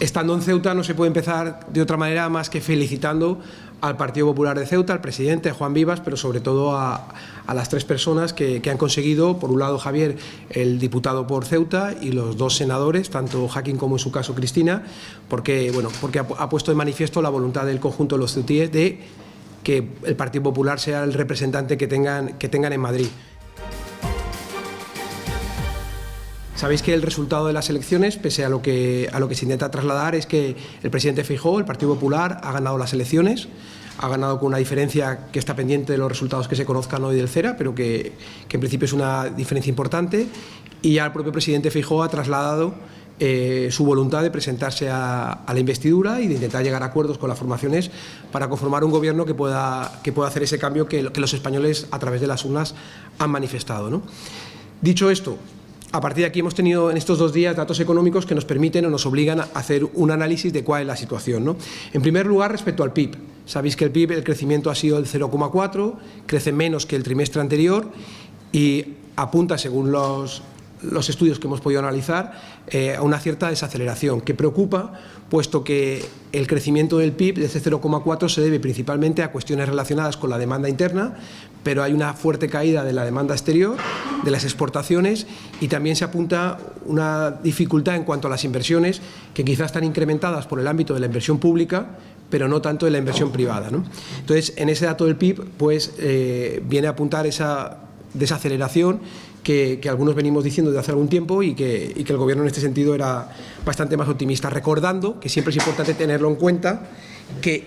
Estando en Ceuta no se puede empezar de otra manera más que felicitando al Partido Popular de Ceuta, al presidente Juan Vivas, pero sobre todo a las tres personas que han conseguido, por un lado Javier, el diputado por Ceuta, y los dos senadores, tanto Joaquín como en su caso Cristina, porque ha puesto de manifiesto la voluntad del conjunto de los ceutíes de que el Partido Popular sea el representante que tengan en Madrid. Sabéis que el resultado de las elecciones, pese a lo que se intenta trasladar, es que el presidente Feijóo, el Partido Popular, ha ganado las elecciones, ha ganado con una diferencia que está pendiente de los resultados que se conozcan hoy del CERA, pero que en principio es una diferencia importante, y ya el propio presidente Feijóo ha trasladado su voluntad de presentarse a la investidura y de intentar llegar a acuerdos con las formaciones para conformar un gobierno que pueda hacer ese cambio que los españoles a través de las urnas han manifestado, ¿no? Dicho esto, a partir de aquí hemos tenido en estos 2 días datos económicos que nos permiten o nos obligan a hacer un análisis de cuál es la situación, ¿no? En primer lugar, respecto al PIB. Sabéis que el PIB, el crecimiento ha sido del 0,4, crece menos que el trimestre anterior y apunta, según los estudios que hemos podido analizar, a una cierta desaceleración que preocupa, puesto que el crecimiento del PIB de ese 0,4 se debe principalmente a cuestiones relacionadas con la demanda interna, pero hay una fuerte caída de la demanda exterior, de las exportaciones, y también se apunta una dificultad en cuanto a las inversiones, que quizás están incrementadas por el ámbito de la inversión pública, pero no tanto de la inversión privada, ¿no? Entonces, en ese dato del PIB, pues viene a apuntar esa desaceleración que algunos venimos diciendo desde hace algún tiempo y que el Gobierno en este sentido era bastante más optimista, recordando que siempre es importante tenerlo en cuenta que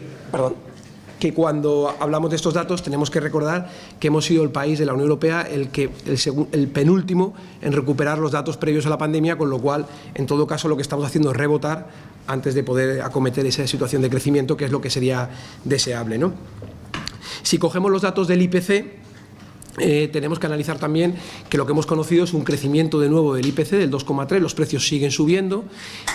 cuando hablamos de estos datos tenemos que recordar que hemos sido el país de la Unión Europea el penúltimo en recuperar los datos previos a la pandemia, con lo cual, en todo caso, lo que estamos haciendo es rebotar antes de poder acometer esa situación de crecimiento, que es lo que sería deseable, ¿no? Si cogemos los datos del IPC, tenemos que analizar también que lo que hemos conocido es un crecimiento de nuevo del IPC del 2,3, los precios siguen subiendo,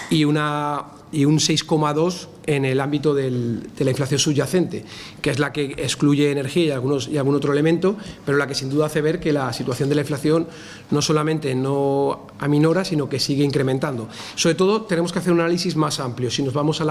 y un 6,2 en el ámbito de la inflación subyacente, que es la que excluye energía y algún otro elemento, pero la que sin duda hace ver que la situación de la inflación no solamente no aminora, sino que sigue incrementando. Sobre todo tenemos que hacer un análisis más amplio. Si nos vamos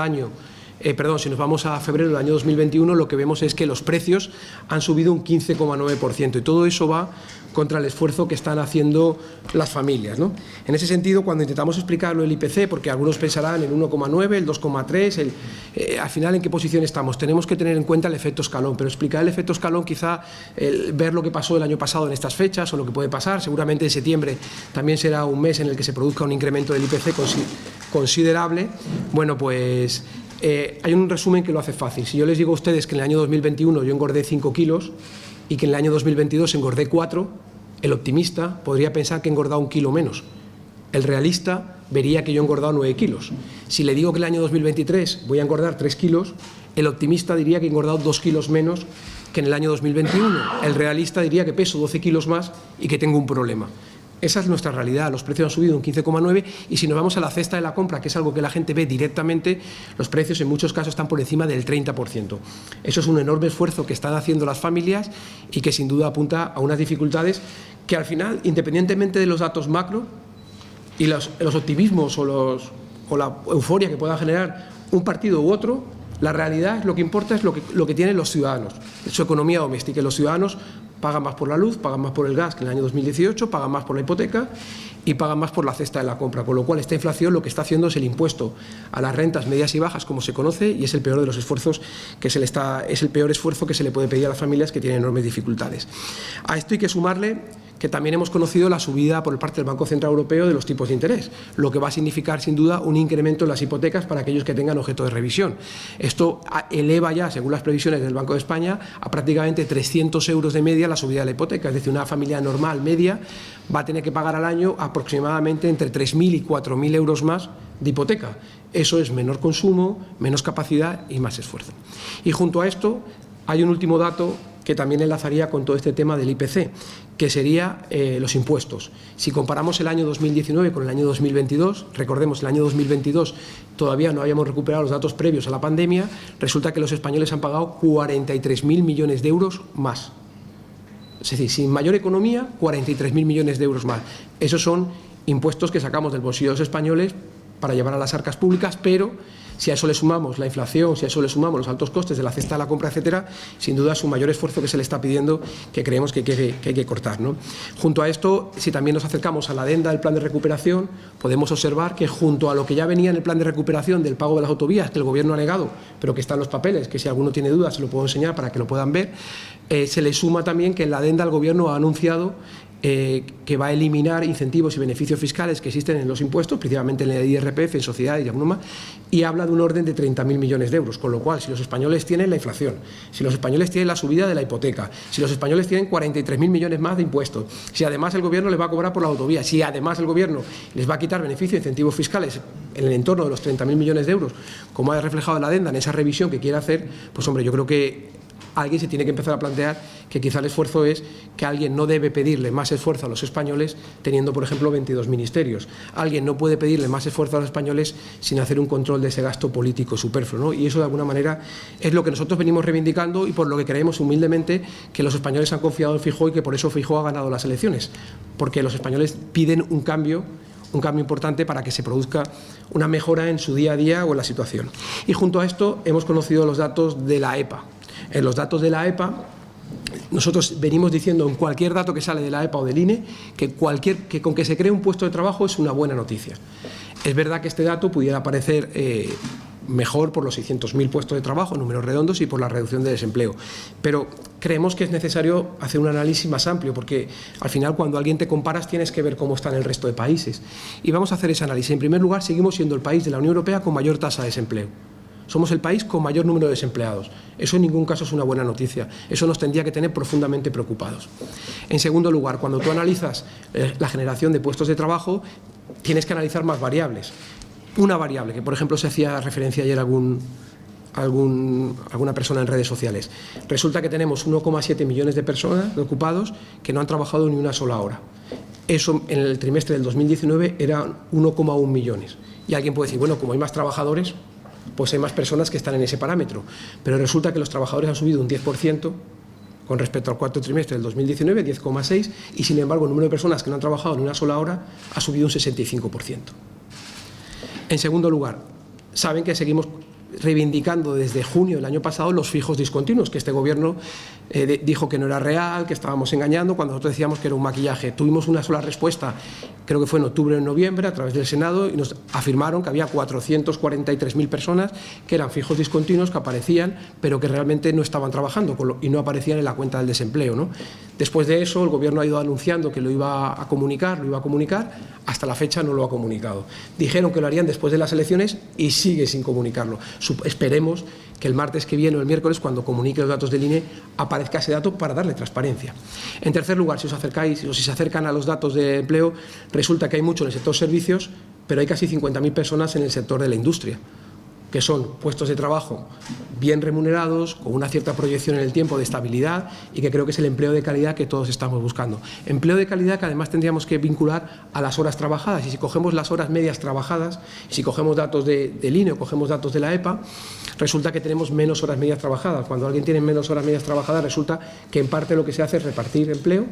si nos vamos a febrero del año 2021, lo que vemos es que los precios han subido un 15,9%, y todo eso va contra el esfuerzo que están haciendo las familias, ¿no? En ese sentido, cuando intentamos explicarlo el IPC, porque algunos pensarán el 1,9, el 2,3, al final en qué posición estamos, tenemos que tener en cuenta el efecto escalón, pero explicar el efecto escalón, quizá ver lo que pasó el año pasado en estas fechas o lo que puede pasar, seguramente en septiembre también será un mes en el que se produzca un incremento del IPC considerable. Bueno, pues hay un resumen que lo hace fácil. Si yo les digo a ustedes que en el año 2021 yo engordé 5 kilos y que en el año 2022 engordé 4, el optimista podría pensar que he engordado 1 kilo menos. El realista vería que yo he engordado 9 kilos. Si le digo que en el año 2023 voy a engordar 3 kilos, el optimista diría que he engordado 2 kilos menos que en el año 2021. El realista diría que peso 12 kilos más y que tengo un problema. Esa es nuestra realidad. Los precios han subido un 15,9, y si nos vamos a la cesta de la compra, que es algo que la gente ve directamente, los precios en muchos casos están por encima del 30%. Eso es un enorme esfuerzo que están haciendo las familias y que sin duda apunta a unas dificultades que al final, independientemente de los datos macro y los optimismos o la euforia que pueda generar un partido u otro, la realidad es lo que importa, es lo que tienen los ciudadanos, su economía doméstica. Y los ciudadanos pagan más por la luz, pagan más por el gas que en el año 2018, pagan más por la hipoteca y pagan más por la cesta de la compra, con lo cual esta inflación lo que está haciendo es el impuesto a las rentas medias y bajas, como se conoce, y es el peor de los esfuerzos es el peor esfuerzo que se le puede pedir a las familias que tienen enormes dificultades. A esto hay que sumarle que también hemos conocido la subida por parte del Banco Central Europeo de los tipos de interés, lo que va a significar sin duda un incremento en las hipotecas para aquellos que tengan objeto de revisión. Esto eleva ya, según las previsiones del Banco de España, a prácticamente 300 euros de media la subida de la hipoteca, es decir, una familia normal, media, va a tener que pagar al año aproximadamente entre 3.000 y 4.000 euros más de hipoteca. Eso es menor consumo, menos capacidad y más esfuerzo. Y junto a esto hay un último dato que también enlazaría con todo este tema del IPC, que sería los impuestos. Si comparamos el año 2019 con el año 2022, recordemos, el año 2022 todavía no habíamos recuperado los datos previos a la pandemia, resulta que los españoles han pagado 43.000 millones de euros más. Es decir, sin mayor economía, 43.000 millones de euros más. Esos son impuestos que sacamos del bolsillo de los españoles para llevar a las arcas públicas, pero si a eso le sumamos la inflación, si a eso le sumamos los altos costes de la cesta de la compra, etcétera, sin duda es un mayor esfuerzo que se le está pidiendo, que creemos que hay que cortar, ¿no? Junto a esto, si también nos acercamos a la adenda del plan de recuperación, podemos observar que junto a lo que ya venía en el plan de recuperación del pago de las autovías, que el Gobierno ha negado, pero que está en los papeles, que si alguno tiene dudas se lo puedo enseñar para que lo puedan ver, se le suma también que en la adenda el Gobierno ha anunciado que va a eliminar incentivos y beneficios fiscales que existen en los impuestos, principalmente en el IRPF, en sociedades y alguno más, y habla de un orden de 30.000 millones de euros, con lo cual, si los españoles tienen la inflación, si los españoles tienen la subida de la hipoteca, si los españoles tienen 43.000 millones más de impuestos, si además el Gobierno les va a cobrar por la autovía, si además el Gobierno les va a quitar beneficios e incentivos fiscales en el entorno de los 30.000 millones de euros, como ha reflejado la adenda en esa revisión que quiere hacer, pues hombre, yo creo que alguien se tiene que empezar a plantear que quizá el esfuerzo es que alguien no debe pedirle más esfuerzo a los españoles teniendo, por ejemplo, 22 ministerios. Alguien no puede pedirle más esfuerzo a los españoles sin hacer un control de ese gasto político superfluo, ¿no? Y eso, de alguna manera, es lo que nosotros venimos reivindicando y por lo que creemos humildemente que los españoles han confiado en Feijóo y que por eso Feijóo ha ganado las elecciones. Porque los españoles piden un cambio importante para que se produzca una mejora en su día a día o en la situación. Y junto a esto hemos conocido los datos de la EPA. En los datos de la EPA, nosotros venimos diciendo en cualquier dato que sale de la EPA o del INE que con que se cree un puesto de trabajo es una buena noticia. Es verdad que este dato pudiera parecer mejor por los 600.000 puestos de trabajo, números redondos, y por la reducción de desempleo. Pero creemos que es necesario hacer un análisis más amplio, porque al final cuando alguien te comparas tienes que ver cómo está en el resto de países. Y vamos a hacer ese análisis. En primer lugar, seguimos siendo el país de la Unión Europea con mayor tasa de desempleo. Somos el país con mayor número de desempleados. Eso en ningún caso es una buena noticia. Eso nos tendría que tener profundamente preocupados. En segundo lugar, cuando tú analizas la generación de puestos de trabajo, tienes que analizar más variables. Una variable, que por ejemplo se hacía referencia ayer a alguna persona en redes sociales. Resulta que tenemos 1,7 millones de personas de ocupados que no han trabajado ni una sola hora. Eso en el trimestre del 2019 eran 1,1 millones. Y alguien puede decir, bueno, como hay más trabajadores, pues hay más personas que están en ese parámetro. Pero resulta que los trabajadores han subido un 10% con respecto al cuarto trimestre del 2019, 10,6%, y sin embargo el número de personas que no han trabajado ni una sola hora ha subido un 65%. En segundo lugar, saben que seguimos reivindicando desde junio del año pasado los fijos discontinuos, que este Gobierno dijo que no era real, que estábamos engañando, cuando nosotros decíamos que era un maquillaje. Tuvimos una sola respuesta, creo que fue en octubre o en noviembre, a través del Senado, y nos afirmaron que había 443.000 personas que eran fijos discontinuos, que aparecían, pero que realmente no estaban trabajando y no aparecían en la cuenta del desempleo, ¿no? Después de eso, el Gobierno ha ido anunciando que lo iba a comunicar, hasta la fecha no lo ha comunicado. Dijeron que lo harían después de las elecciones y sigue sin comunicarlo. Esperemos que el martes que viene o el miércoles, cuando comunique los datos del INE, aparezca ese dato para darle transparencia. En tercer lugar, si os acercáis o si se acercan a los datos de empleo, resulta que hay mucho en el sector servicios, pero hay casi 50.000 personas en el sector de la industria, que son puestos de trabajo bien remunerados, con una cierta proyección en el tiempo de estabilidad y que creo que es el empleo de calidad que todos estamos buscando. Empleo de calidad que además tendríamos que vincular a las horas trabajadas, y si cogemos las horas medias trabajadas, si cogemos datos del INE o cogemos datos de la EPA, resulta que tenemos menos horas medias trabajadas. Cuando alguien tiene menos horas medias trabajadas, resulta que en parte lo que se hace es repartir empleo,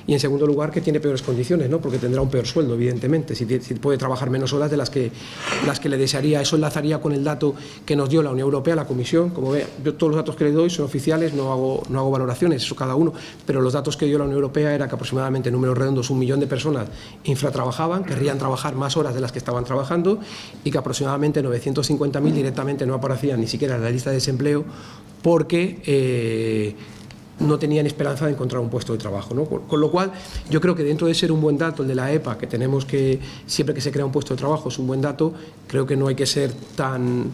y en segundo lugar que tiene peores condiciones, ¿no? Porque tendrá un peor sueldo, evidentemente, si puede trabajar menos horas de las que le desearía. Eso enlazaría con el dato que nos dio la Unión Europea, la Comisión. Como ve, yo todos los datos que le doy son oficiales, no hago valoraciones, eso cada uno, pero los datos que dio la Unión Europea era que aproximadamente, en números redondos, 1 millón de personas infratrabajaban, querrían trabajar más horas de las que estaban trabajando, y que aproximadamente 950.000 directamente no aparecían ni siquiera en la lista de desempleo porque no tenían esperanza de encontrar un puesto de trabajo, ¿no? Con lo cual, yo creo que dentro de ser un buen dato el de la EPA, que tenemos que, siempre que se crea un puesto de trabajo es un buen dato, creo que no hay que ser tan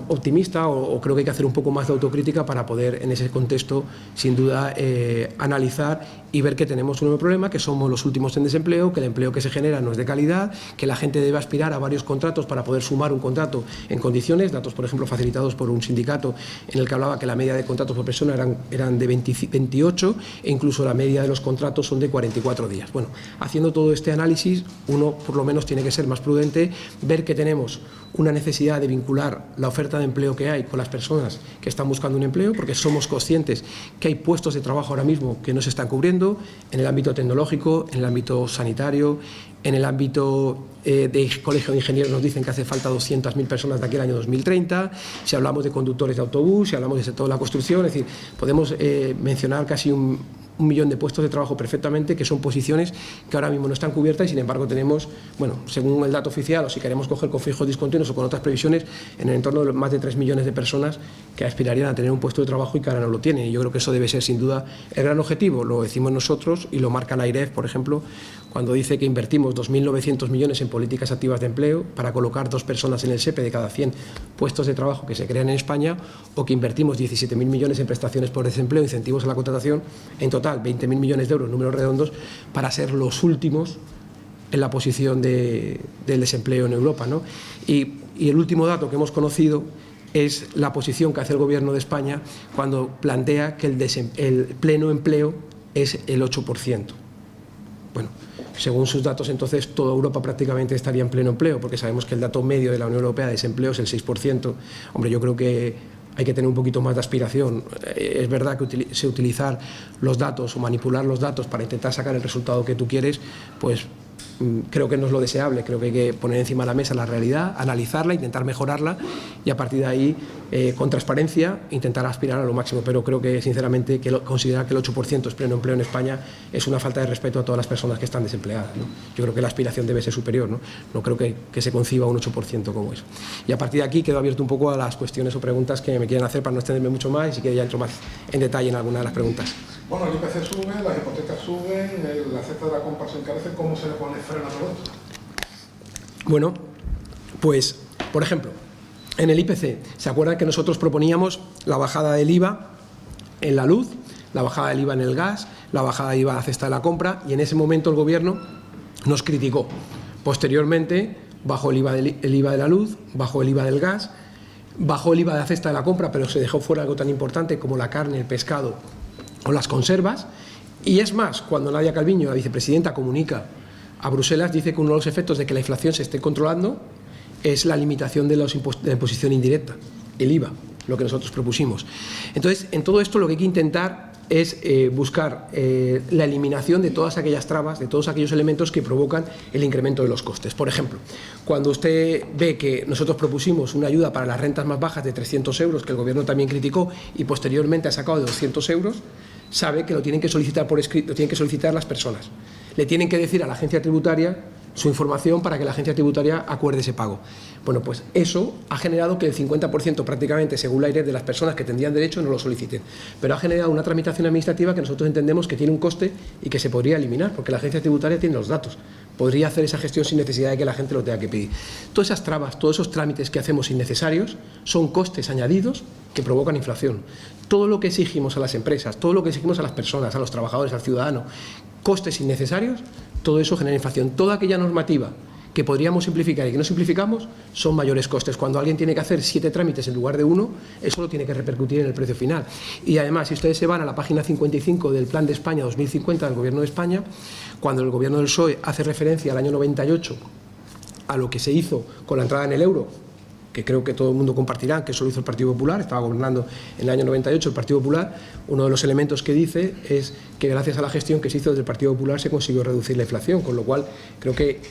optimista, o creo que hay que hacer un poco más de autocrítica para poder, en ese contexto, sin duda, analizar y ver que tenemos un nuevo problema, que somos los últimos en desempleo, que el empleo que se genera no es de calidad, que la gente debe aspirar a varios contratos para poder sumar un contrato en condiciones. Datos, por ejemplo, facilitados por un sindicato en el que hablaba que la media de contratos por persona eran de 28, e incluso la media de los contratos son de 44 días. Bueno, haciendo todo este análisis, uno por lo menos tiene que ser más prudente, ver que tenemos una necesidad de vincular la oferta de empleo que hay con las personas que están buscando un empleo, porque somos conscientes que hay puestos de trabajo ahora mismo que no se están cubriendo. creciendo en el ámbito tecnológico, en el ámbito sanitario, en el ámbito de colegio de ingenieros nos dicen que hace falta 200.000 personas de aquí al año 2030, si hablamos de conductores de autobús, si hablamos del sector de la construcción, es decir, podemos mencionar casi un millón de puestos de trabajo perfectamente, que son posiciones que ahora mismo no están cubiertas y sin embargo tenemos, bueno, según el dato oficial o si queremos coger con fijos discontinuos o con otras previsiones, en el entorno de más de 3 millones de personas que aspirarían a tener un puesto de trabajo y que ahora no lo tienen. Y yo creo que eso debe ser sin duda el gran objetivo, lo decimos nosotros y lo marca la AIREF, por ejemplo, cuando dice que invertimos 2.900 millones en políticas activas de empleo para colocar 2 personas en el SEPE de cada 100 puestos de trabajo que se crean en España, o que invertimos 17.000 millones en prestaciones por desempleo, incentivos a la contratación, en total 20.000 millones de euros, números redondos, para ser los últimos en la posición del desempleo en Europa, ¿no? Y el último dato que hemos conocido es la posición que hace el Gobierno de España cuando plantea que el pleno empleo es el 8%. Bueno, según sus datos, entonces toda Europa prácticamente estaría en pleno empleo, porque sabemos que el dato medio de la Unión Europea de desempleo es el 6%. Hombre, yo creo que hay que tener un poquito más de aspiración. Es verdad que utilizar los datos o manipular los datos para intentar sacar el resultado que tú quieres, pues creo que no es lo deseable. Creo que hay que poner encima de la mesa la realidad, analizarla, intentar mejorarla y a partir de ahí, con transparencia, intentar aspirar a lo máximo. Pero creo que, sinceramente, considerar que el 8% es pleno empleo en España es una falta de respeto a todas las personas que están desempleadas, ¿no? Yo creo que la aspiración debe ser superior, ¿no? No creo que se conciba un 8% como eso. Y a partir de aquí quedo abierto un poco a las cuestiones o preguntas que me quieran hacer para no extenderme mucho más y si quiero ya entro más en detalle en alguna de las preguntas. Bueno, el IPC sube, las hipotecas suben, la cesta de la compra se encarece. ¿Cómo se le pone freno a todo esto? Bueno, pues, por ejemplo, en el IPC, ¿se acuerdan que nosotros proponíamos la bajada del IVA en la luz, la bajada del IVA en el gas, la bajada del IVA a la cesta de la compra? Y en ese momento el Gobierno nos criticó. Posteriormente, bajó el IVA de la luz, bajó el IVA del gas, bajó el IVA de la cesta de la compra, pero se dejó fuera algo tan importante como la carne, el pescado o las conservas. Y es más, cuando Nadia Calviño, la vicepresidenta, comunica a Bruselas, dice que uno de los efectos de que la inflación se esté controlando es la limitación de la imposición indirecta, el IVA, lo que nosotros propusimos. Entonces, en todo esto lo que hay que intentar es buscar la eliminación de todas aquellas trabas, de todos aquellos elementos que provocan el incremento de los costes. Por ejemplo, cuando usted ve que nosotros propusimos una ayuda para las rentas más bajas de 300 euros, que el Gobierno también criticó y posteriormente ha sacado de 200 euros, sabe que lo tienen que solicitar por escrito, lo tienen que solicitar las personas. Le tienen que decir a la agencia tributaria su información para que la agencia tributaria acuerde ese pago. Bueno, pues eso ha generado que el 50% prácticamente, según la AIREF, de las personas que tendrían derecho no lo soliciten. Pero ha generado una tramitación administrativa que nosotros entendemos que tiene un coste y que se podría eliminar, porque la agencia tributaria tiene los datos. Podría hacer esa gestión sin necesidad de que la gente lo tenga que pedir. Todas esas trabas, todos esos trámites que hacemos innecesarios son costes añadidos que provocan inflación. Todo lo que exigimos a las empresas, todo lo que exigimos a las personas, a los trabajadores, al ciudadano, costes innecesarios, todo eso genera inflación. Toda aquella normativa que podríamos simplificar y que no simplificamos son mayores costes. Cuando alguien tiene que hacer 7 trámites en lugar de 1, eso lo tiene que repercutir en el precio final. Y además, si ustedes se van a la página 55 del Plan de España 2050 del Gobierno de España, cuando el Gobierno del PSOE hace referencia al año 98 a lo que se hizo con la entrada en el euro, que creo que todo el mundo compartirá, que eso lo hizo el Partido Popular, estaba gobernando en el año 98 el Partido Popular, uno de los elementos que dice es que gracias a la gestión que se hizo desde el Partido Popular se consiguió reducir la inflación, con lo cual creo que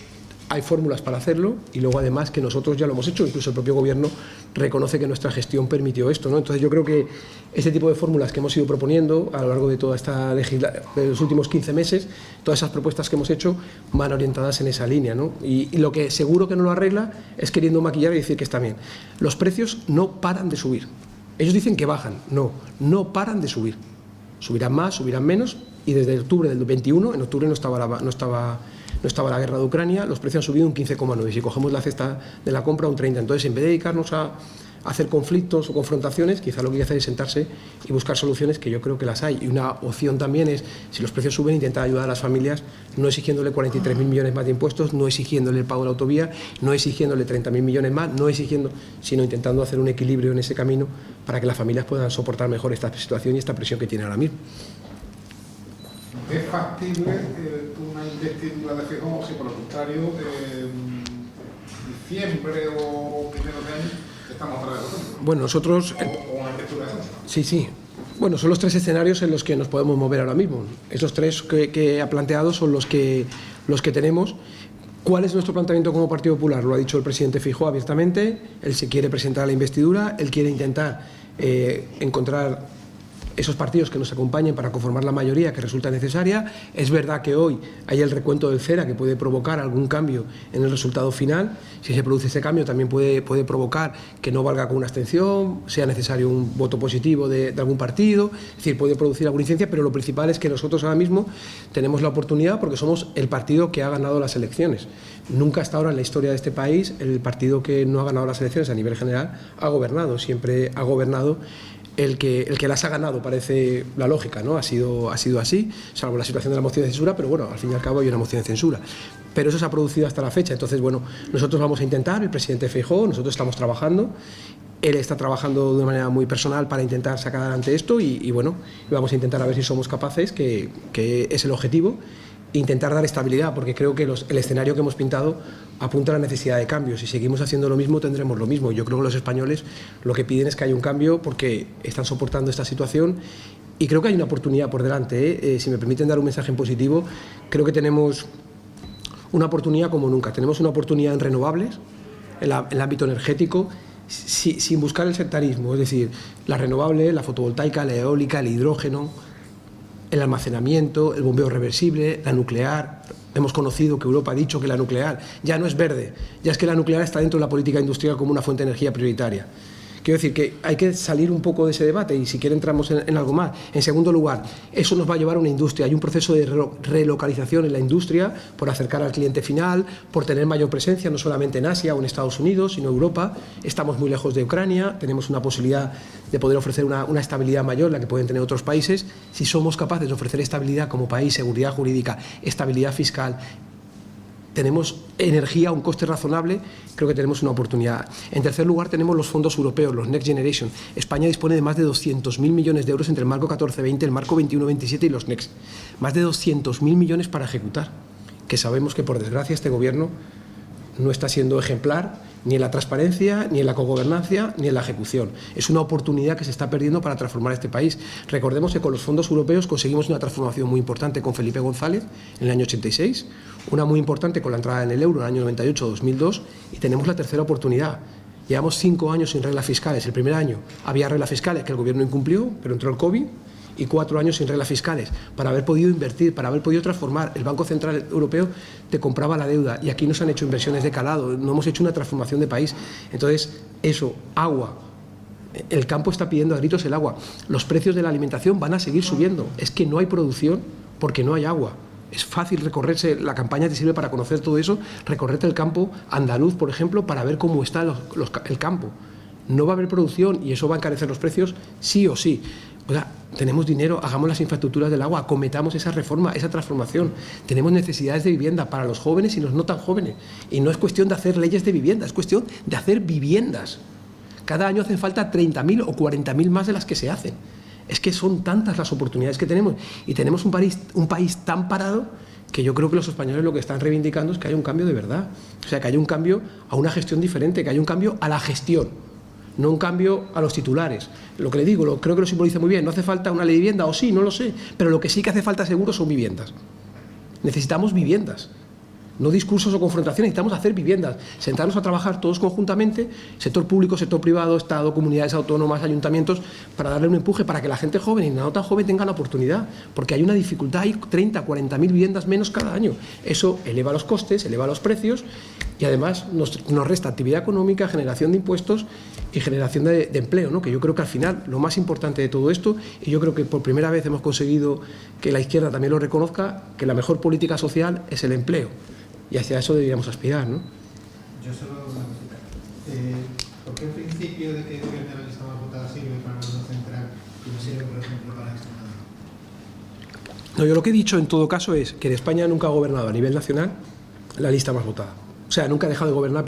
hay fórmulas para hacerlo y luego además que nosotros ya lo hemos hecho, incluso el propio Gobierno reconoce que nuestra gestión permitió esto, ¿no? Entonces yo creo que este tipo de fórmulas que hemos ido proponiendo a lo largo de toda esta de los últimos 15 meses, todas esas propuestas que hemos hecho van orientadas en esa línea, ¿no? Y lo que seguro que no lo arregla es queriendo maquillar y decir que está bien. Los precios no paran de subir. Ellos dicen que bajan, no paran de subir. Subirán más, subirán menos y desde octubre del 21, en octubre no estaba la guerra de Ucrania, los precios han subido un 15,9. Si cogemos la cesta de la compra, un 30. Entonces, en vez de dedicarnos a hacer conflictos o confrontaciones, quizá lo que hay que hacer es sentarse y buscar soluciones, que yo creo que las hay. Y una opción también es, si los precios suben, intentar ayudar a las familias, no exigiéndole 43.000 millones más de impuestos, no exigiéndole el pago de la autovía, no exigiéndole 30.000 millones más, no exigiendo, sino intentando hacer un equilibrio en ese camino para que las familias puedan soportar mejor esta situación y esta presión que tiene ahora mismo. ¿Es factible una investidura de Feijóo, si por el contrario, diciembre o primeros de año estamos otra vez? Bueno, nosotros... ¿O una investidura de Sánchez? Sí. Bueno, son los tres escenarios en los que nos podemos mover ahora mismo. Esos tres que ha planteado son los que tenemos. ¿Cuál es nuestro planteamiento como Partido Popular? Lo ha dicho el presidente Feijóo abiertamente. Él se quiere presentar a la investidura, él quiere intentar encontrar esos partidos que nos acompañen para conformar la mayoría que resulta necesaria. Es verdad que hoy hay el recuento del CERA que puede provocar algún cambio en el resultado final. Si se produce ese cambio también puede provocar que no valga con una abstención, sea necesario un voto positivo de algún partido, es decir, puede producir alguna incidencia, pero lo principal es que nosotros ahora mismo tenemos la oportunidad porque somos el partido que ha ganado las elecciones. Nunca hasta ahora en la historia de este país el partido que no ha ganado las elecciones a nivel general ha gobernado, siempre ha gobernado el que las ha ganado, parece la lógica, ¿no? Ha sido así, salvo la situación de la moción de censura, pero bueno, al fin y al cabo hay una moción de censura. Pero eso se ha producido hasta la fecha, entonces, bueno, nosotros vamos a intentar, el presidente Feijóo, nosotros estamos trabajando, él está trabajando de una manera muy personal para intentar sacar adelante esto y bueno, vamos a intentar a ver si somos capaces, que es el objetivo, intentar dar estabilidad, porque creo que el escenario que hemos pintado apunta a la necesidad de cambio. Si seguimos haciendo lo mismo, tendremos lo mismo. Yo creo que los españoles lo que piden es que haya un cambio porque están soportando esta situación y creo que hay una oportunidad por delante. Si me permiten dar un mensaje en positivo, creo que tenemos una oportunidad como nunca. Tenemos una oportunidad en renovables, en el ámbito energético, sin buscar el sectarismo, es decir, la renovable, la fotovoltaica, la eólica, el hidrógeno, el almacenamiento, el bombeo reversible, la nuclear. Hemos conocido que Europa ha dicho que la nuclear ya no es verde, ya es que la nuclear está dentro de la política industrial como una fuente de energía prioritaria. Quiero decir que hay que salir un poco de ese debate y si quiere entramos en algo más. En segundo lugar, eso nos va a llevar a una industria. Hay un proceso de relocalización en la industria por acercar al cliente final, por tener mayor presencia no solamente en Asia o en Estados Unidos, sino en Europa. Estamos muy lejos de Ucrania, tenemos una posibilidad de poder ofrecer una estabilidad mayor, la que pueden tener otros países. Si somos capaces de ofrecer estabilidad como país, seguridad jurídica, estabilidad fiscal, tenemos energía a un coste razonable, creo que tenemos una oportunidad. En tercer lugar, tenemos los fondos europeos, los Next Generation. España dispone de más de 200.000 millones de euros entre el marco 14-20, el marco 21-27 y los Next. Más de 200.000 millones para ejecutar, que sabemos que, por desgracia, este gobierno no está siendo ejemplar ni en la transparencia, ni en la cogobernanza, ni en la ejecución. Es una oportunidad que se está perdiendo para transformar este país. Recordemos que con los fondos europeos conseguimos una transformación muy importante con Felipe González en el año 86, una muy importante con la entrada en el euro en el año 98-2002 y tenemos la tercera oportunidad. Llevamos 5 años sin reglas fiscales. El primer año había reglas fiscales que el gobierno incumplió, pero entró el COVID, y 4 años sin reglas fiscales, para haber podido invertir, para haber podido transformar. El Banco Central Europeo te compraba la deuda y aquí no se han hecho inversiones de calado, no hemos hecho una transformación de país. Entonces, eso, agua, el campo está pidiendo a gritos el agua, los precios de la alimentación van a seguir subiendo, es que no hay producción porque no hay agua. Es fácil recorrerse, la campaña te sirve para conocer todo eso, recorrerte el campo andaluz, por ejemplo, para ver cómo está el campo. No va a haber producción y eso va a encarecer los precios sí o sí. O sea, tenemos dinero, hagamos las infraestructuras del agua, acometamos esa reforma, esa transformación. Tenemos necesidades de vivienda para los jóvenes y los no tan jóvenes. Y no es cuestión de hacer leyes de vivienda, es cuestión de hacer viviendas. Cada año hacen falta 30.000 o 40.000 más de las que se hacen. Es que son tantas las oportunidades que tenemos y tenemos un país tan parado que yo creo que los españoles lo que están reivindicando es que haya un cambio de verdad. O sea, que haya un cambio a una gestión diferente, que haya un cambio a la gestión. No un cambio a los titulares. Lo que le digo, creo que lo simboliza muy bien. No hace falta una ley de vivienda, o sí, no lo sé. Pero lo que sí que hace falta seguro son viviendas. Necesitamos viviendas. No discursos o confrontaciones, necesitamos hacer viviendas. Sentarnos a trabajar todos conjuntamente, sector público, sector privado, Estado, comunidades autónomas, ayuntamientos, para darle un empuje para que la gente joven y la no tan joven tenga la oportunidad. Porque hay una dificultad, hay 30, 40.000 viviendas menos cada año. Eso eleva los costes, eleva los precios y además nos resta actividad económica, generación de impuestos y generación de empleo, ¿no? Que yo creo que al final lo más importante de todo esto, y yo creo que por primera vez hemos conseguido que la izquierda también lo reconozca, que la mejor política social es el empleo. Y hacia eso deberíamos aspirar, ¿no? Yo solo hago una cosita. ¿Por qué el principio de que el gobierno de la lista más votada sirve para el gobierno central y no sirve, por ejemplo, para Extremadura? No, yo lo que he dicho en todo caso es que en España nunca ha gobernado a nivel nacional la lista más votada. O sea, nunca ha dejado de gobernar,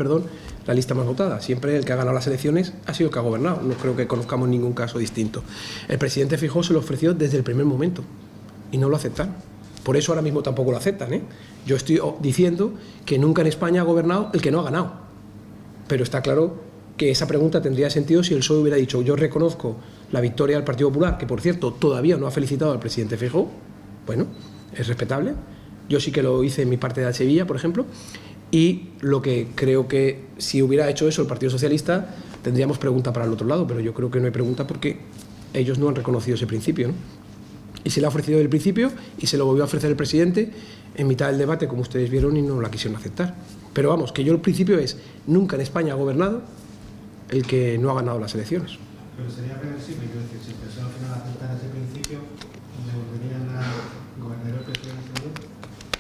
la lista más votada. Siempre el que ha ganado las elecciones ha sido el que ha gobernado. No creo que conozcamos ningún caso distinto. El presidente Feijóo se lo ofreció desde el primer momento y no lo aceptaron. Por eso ahora mismo tampoco lo aceptan, ¿eh? Yo estoy diciendo que nunca en España ha gobernado el que no ha ganado. Pero está claro que esa pregunta tendría sentido si el PSOE hubiera dicho: yo reconozco la victoria del Partido Popular, que por cierto todavía no ha felicitado al presidente Feijóo, bueno, es respetable. Yo sí que lo hice en mi parte de Sevilla, por ejemplo, y lo que creo que si hubiera hecho eso el Partido Socialista tendríamos pregunta para el otro lado, pero yo creo que no hay pregunta porque ellos no han reconocido ese principio, ¿no? Y se le ha ofrecido desde el principio y se lo volvió a ofrecer el presidente en mitad del debate, como ustedes vieron, y no la quisieron aceptar. Pero vamos, que yo el principio es, nunca en España ha gobernado el que no ha ganado las elecciones. Pero sería reversible, quiero decir, si el PSOE al final aceptara ese principio, ¿devolverían a gobernar el presidente?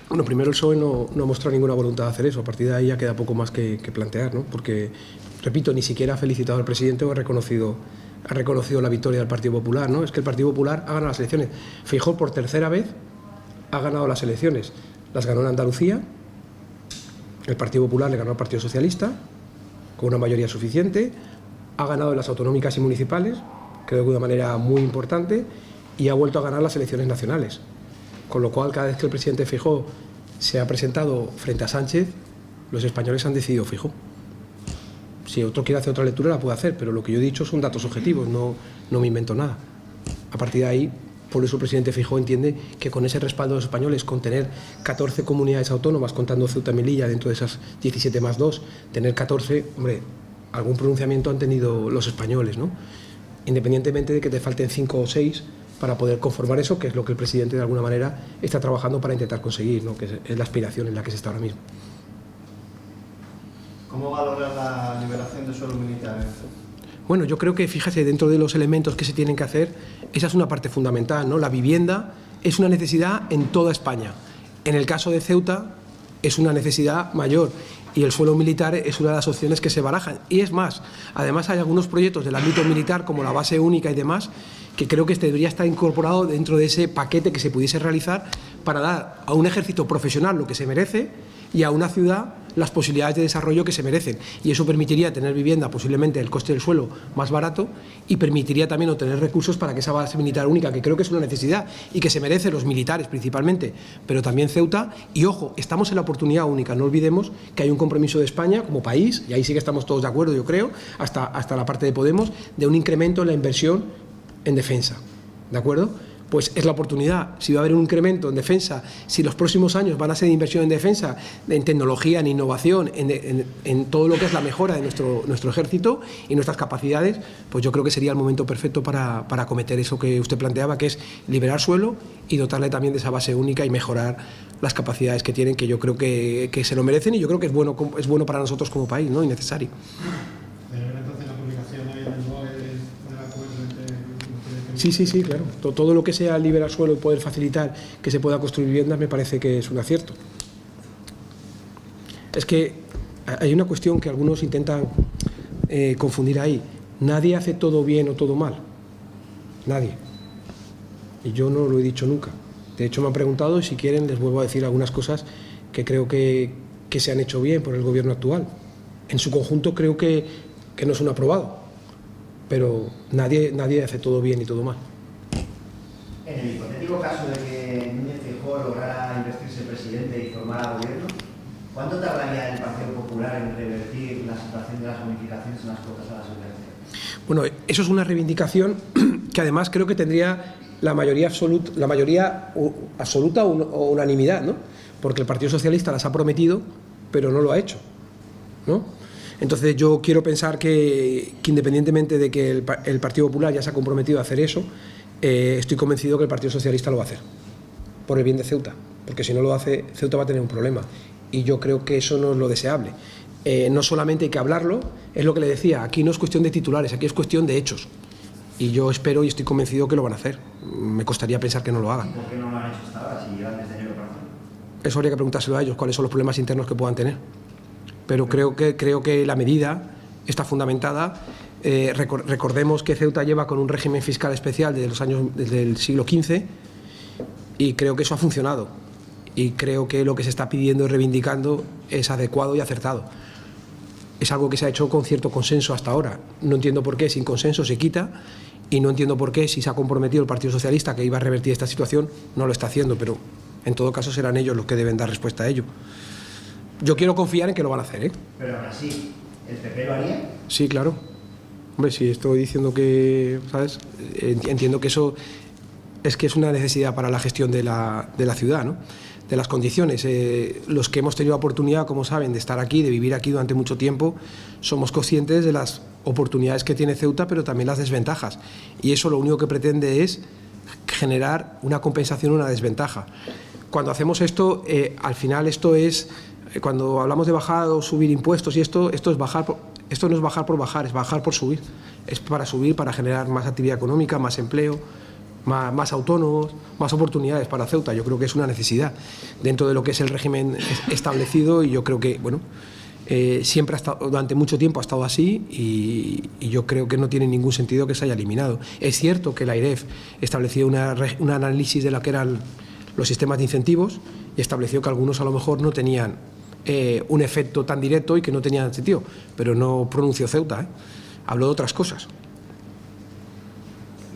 Bueno, primero el PSOE no ha mostrado ninguna voluntad de hacer eso, a partir de ahí ya queda poco más que plantear, ¿no? Porque, repito, ni siquiera ha felicitado al presidente o ha reconocido la victoria del Partido Popular, ¿no? Es que el Partido Popular ha ganado las elecciones. Feijóo por tercera vez ha ganado las elecciones. Las ganó en Andalucía, el Partido Popular le ganó al Partido Socialista con una mayoría suficiente, ha ganado en las autonómicas y municipales, creo que de una manera muy importante, y ha vuelto a ganar las elecciones nacionales. Con lo cual, cada vez que el presidente Feijóo se ha presentado frente a Sánchez, los españoles han decidido Feijóo. Si otro quiere hacer otra lectura, la puede hacer, pero lo que yo he dicho son datos objetivos, no me invento nada. A partir de ahí, por eso el presidente Feijóo entiende que con ese respaldo de los españoles, con tener 14 comunidades autónomas, contando Ceuta y Melilla dentro de esas 17 más 2, tener 14, hombre, algún pronunciamiento han tenido los españoles, ¿no? Independientemente de que te falten 5 o 6 para poder conformar eso, que es lo que el presidente de alguna manera está trabajando para intentar conseguir, ¿no? Que es la aspiración en la que se está ahora mismo. ¿Cómo valora la liberación de suelo militar? Bueno, yo creo que, fíjate, dentro de los elementos que se tienen que hacer, esa es una parte fundamental, ¿no? La vivienda es una necesidad en toda España. En el caso de Ceuta es una necesidad mayor y el suelo militar es una de las opciones que se barajan. Y es más, además hay algunos proyectos del ámbito militar, como la base única y demás, que creo que debería estar incorporado dentro de ese paquete que se pudiese realizar para dar a un ejército profesional lo que se merece y a una ciudad las posibilidades de desarrollo que se merecen. Y eso permitiría tener vivienda, posiblemente el coste del suelo más barato, y permitiría también obtener recursos para que esa base militar única, que creo que es una necesidad y que se merecen los militares principalmente, pero también Ceuta. Y ojo, estamos en la oportunidad única, no olvidemos que hay un compromiso de España como país, y ahí sí que estamos todos de acuerdo, yo creo, hasta la parte de Podemos, de un incremento en la inversión en defensa, ¿de acuerdo? Pues es la oportunidad. Si va a haber un incremento en defensa, si los próximos años van a ser de inversión en defensa, en tecnología, en innovación, en todo lo que es la mejora de nuestro ejército y nuestras capacidades, pues yo creo que sería el momento perfecto para acometer eso que usted planteaba, que es liberar suelo y dotarle también de esa base única y mejorar las capacidades que tienen, que yo creo que se lo merecen y yo creo que es bueno para nosotros como país, ¿no? Y necesario. Sí, claro. Todo lo que sea liberar suelo y poder facilitar que se pueda construir viviendas me parece que es un acierto. Es que hay una cuestión que algunos intentan confundir ahí. Nadie hace todo bien o todo mal. Nadie. Y yo no lo he dicho nunca. De hecho, me han preguntado y si quieren les vuelvo a decir algunas cosas que creo que se han hecho bien por el gobierno actual. En su conjunto creo que no son aprobados. Pero nadie hace todo bien y todo mal. En el hipotético caso de que Núñez Feijóo lograra investirse presidente y formara gobierno, ¿cuánto tardaría el Partido Popular en revertir la situación de las bonificaciones en las cuotas a la seguridad social? Bueno, eso es una reivindicación que además creo que tendría la mayoría absoluta o unanimidad, ¿no? Porque el Partido Socialista las ha prometido, pero no lo ha hecho, ¿no? Entonces yo quiero pensar que independientemente de que el Partido Popular ya se ha comprometido a hacer eso, estoy convencido que el Partido Socialista lo va a hacer, por el bien de Ceuta, porque si no lo hace, Ceuta va a tener un problema. Y yo creo que eso no es lo deseable. No solamente hay que hablarlo, es lo que le decía, aquí no es cuestión de titulares, aquí es cuestión de hechos. Y yo espero y estoy convencido que lo van a hacer. Me costaría pensar que no lo hagan. ¿Por qué no lo han hecho hasta ahora, si llevan desde enero para hacerlo? Eso habría que preguntárselo a ellos, cuáles son los problemas internos que puedan tener. Pero creo que la medida está fundamentada. Recordemos que Ceuta lleva con un régimen fiscal especial desde el siglo XV y creo que eso ha funcionado. Y creo que lo que se está pidiendo y reivindicando es adecuado y acertado. Es algo que se ha hecho con cierto consenso hasta ahora. No entiendo por qué sin consenso se quita y no entiendo por qué si se ha comprometido el Partido Socialista que iba a revertir esta situación no lo está haciendo, pero en todo caso serán ellos los que deben dar respuesta a ello. Yo quiero confiar en que lo van a hacer, ¿eh? Pero aún así, ¿el PP lo haría? Sí, claro. Hombre, si estoy diciendo que, ¿sabes? Entiendo que eso es una necesidad para la gestión de la ciudad, ¿no? De las condiciones. Los que hemos tenido la oportunidad, como saben, de estar aquí, de vivir aquí durante mucho tiempo, somos conscientes de las oportunidades que tiene Ceuta, pero también las desventajas. Y eso lo único que pretende es generar una compensación, una desventaja. Cuando hacemos esto, al final esto es, cuando hablamos de bajar o subir impuestos y esto es bajar, esto no es bajar por bajar, es bajar por subir. Es para subir, para generar más actividad económica, más empleo, más autónomos, más oportunidades para Ceuta. Yo creo que es una necesidad dentro de lo que es el régimen establecido, y yo creo que, bueno, siempre ha estado, durante mucho tiempo ha estado así, y yo creo que no tiene ningún sentido que se haya eliminado. Es cierto que la AIREF estableció un análisis de lo que eran los sistemas de incentivos y estableció que algunos a lo mejor no tenían un efecto tan directo y que no tenían sentido, pero no pronunció Ceuta, habló de otras cosas.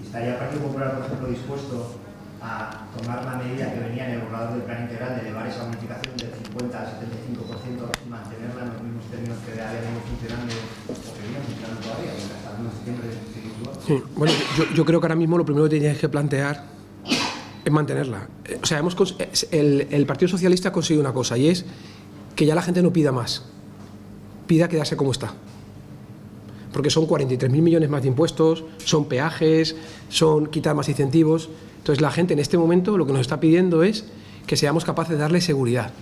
¿Estaría el Partido Popular, por ejemplo, dispuesto a tomar la medida que venía en el borrador del plan integral de elevar esa bonificación del 50 al 75% y mantenerla en los mismos términos que había venido funcionando o que venía funcionando todavía, porque hasta el 1 de septiembre sigue igual? Sí, bueno, yo creo que ahora mismo lo primero que teníais que plantear es mantenerla. O sea, el Partido Socialista ha conseguido una cosa, y es que ya la gente no pida más, pida quedarse como está. Porque son 43.000 millones más de impuestos, son peajes, son quitar más incentivos. Entonces la gente en este momento lo que nos está pidiendo es que seamos capaces de darle seguridad.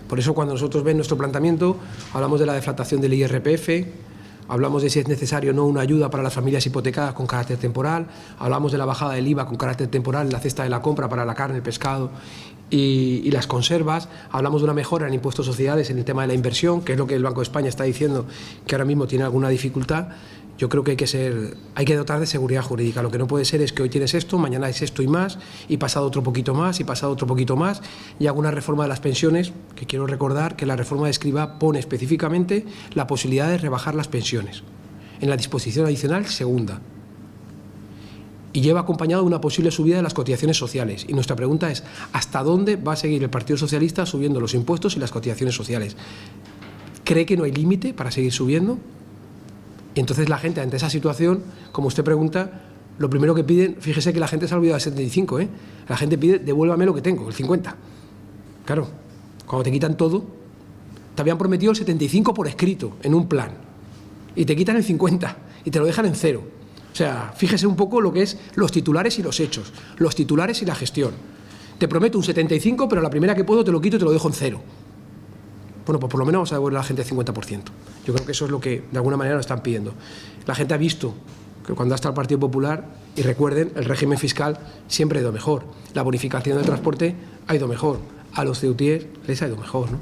Por eso cuando nosotros ven nuestro planteamiento, hablamos de la deflactación del IRPF, hablamos de si es necesario o no una ayuda para las familias hipotecadas con carácter temporal, hablamos de la bajada del IVA con carácter temporal en la cesta de la compra para la carne, el pescado y las conservas, hablamos de una mejora en impuestos sociales en el tema de la inversión, que es lo que el Banco de España está diciendo que ahora mismo tiene alguna dificultad. Yo creo que hay que dotar de seguridad jurídica. Lo que no puede ser es que hoy tienes esto, mañana es esto y más, y pasado otro poquito más, y pasado otro poquito más, y hago una reforma de las pensiones, que quiero recordar que la reforma de Escrivá pone específicamente la posibilidad de rebajar las pensiones, en la disposición adicional segunda. Y lleva acompañado una posible subida de las cotizaciones sociales. Y nuestra pregunta es, ¿hasta dónde va a seguir el Partido Socialista subiendo los impuestos y las cotizaciones sociales? ¿Cree que no hay límite para seguir subiendo? Y entonces la gente, ante esa situación, como usted pregunta, lo primero que piden, fíjese que la gente se ha olvidado del 75, la gente pide, devuélvame lo que tengo, el 50. Claro, cuando te quitan todo, te habían prometido el 75 por escrito, en un plan, y te quitan el 50, y te lo dejan en cero. O sea, fíjese un poco lo que es los titulares y los hechos, los titulares y la gestión. Te prometo un 75, pero la primera que puedo te lo quito y te lo dejo en cero. Bueno, pues por lo menos vamos a devolver a la gente el 50%. Yo creo que eso es lo que de alguna manera nos están pidiendo. La gente ha visto que cuando ha estado el Partido Popular, y recuerden, el régimen fiscal siempre ha ido mejor. La bonificación del transporte ha ido mejor. A los ceutíes les ha ido mejor, ¿no?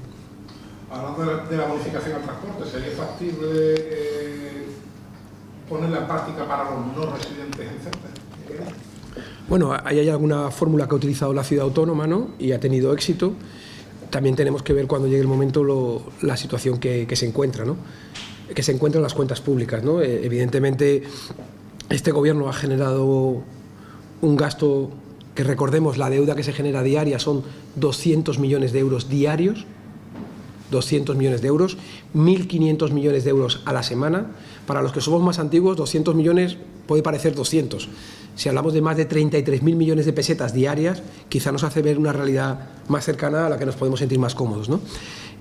Hablando de la bonificación al transporte, ¿sería factible ponerla en práctica para los no residentes en Ceuta? Bueno, ahí hay alguna fórmula que ha utilizado la ciudad autónoma, ¿no? Y ha tenido éxito. También tenemos que ver cuando llegue el momento la situación que se encuentra, ¿no? Que se encuentran las cuentas públicas, ¿no? Evidentemente, este gobierno ha generado un gasto que, recordemos, la deuda que se genera diaria son 200 millones de euros diarios, 200 millones de euros, 1.500 millones de euros a la semana. Para los que somos más antiguos, 200 millones puede parecer 200. Si hablamos de más de 33.000 millones de pesetas diarias, quizá nos hace ver una realidad más cercana a la que nos podemos sentir más cómodos, ¿no?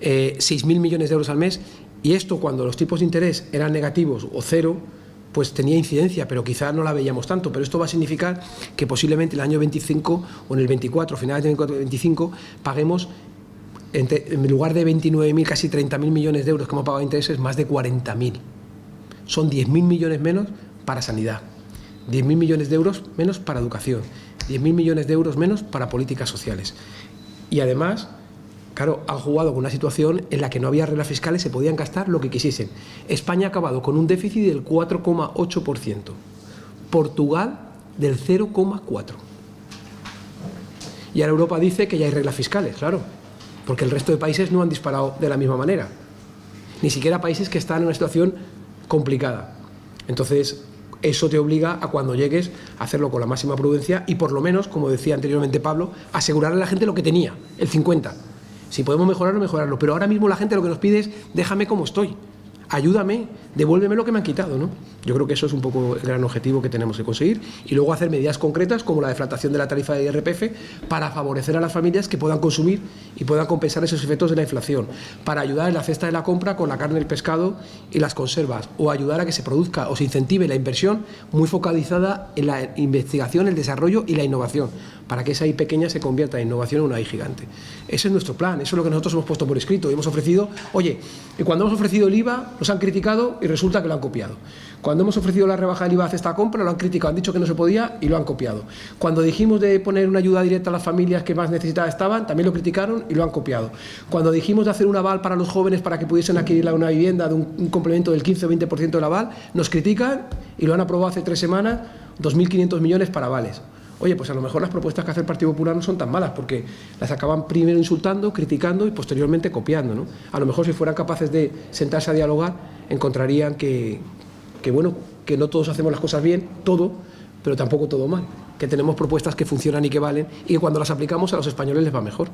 6.000 millones de euros al mes, y esto cuando los tipos de interés eran negativos o cero, pues tenía incidencia, pero quizá no la veíamos tanto. Pero esto va a significar que posiblemente el año 25 o en el 24, finales del 25, paguemos, en lugar de 29.000, casi 30.000 millones de euros que hemos pagado de intereses, más de 40.000. Son 10.000 millones menos para sanidad, 10.000 millones de euros menos para educación, 10.000 millones de euros menos para políticas sociales. Y además, claro, han jugado con una situación en la que no había reglas fiscales, se podían gastar lo que quisiesen. España ha acabado con un déficit del 4,8%, Portugal del 0,4%. Y ahora Europa dice que ya hay reglas fiscales, claro, porque el resto de países no han disparado de la misma manera, ni siquiera países que están en una situación complicada. Entonces, eso te obliga a, cuando llegues, a hacerlo con la máxima prudencia y, por lo menos, como decía anteriormente Pablo, asegurarle a la gente lo que tenía, el 50%. Si podemos mejorarlo, mejorarlo. Pero ahora mismo la gente lo que nos pide es, déjame como estoy. ayúdame, devuélveme lo que me han quitado, ¿no? Yo creo que eso es un poco el gran objetivo que tenemos que conseguir y luego hacer medidas concretas como la deflactación de la tarifa de IRPF para favorecer a las familias que puedan consumir y puedan compensar esos efectos de la inflación, para ayudar en la cesta de la compra con la carne, el pescado y las conservas, o ayudar a que se produzca o se incentive la inversión muy focalizada en la investigación, el desarrollo y la innovación, para que esa I pequeña se convierta en innovación en una I gigante. Ese es nuestro plan, eso es lo que nosotros hemos puesto por escrito y hemos ofrecido, oye, y cuando hemos ofrecido el IVA nos han criticado y resulta que lo han copiado. Cuando hemos ofrecido la rebaja del IVA hace esta compra lo han criticado, han dicho que no se podía y lo han copiado. Cuando dijimos de poner una ayuda directa a las familias que más necesitadas estaban, también lo criticaron y lo han copiado. Cuando dijimos de hacer un aval para los jóvenes para que pudiesen adquirir una vivienda de un complemento del 15 o 20% del aval, nos critican y lo han aprobado hace 3 semanas, 2.500 millones para avales. Oye, pues a lo mejor las propuestas que hace el Partido Popular no son tan malas, porque las acaban primero insultando, criticando y posteriormente copiando, ¿no? A lo mejor si fueran capaces de sentarse a dialogar, encontrarían que no todos hacemos las cosas bien, todo, pero tampoco todo mal, que tenemos propuestas que funcionan y que valen y que cuando las aplicamos a los españoles les va mejor.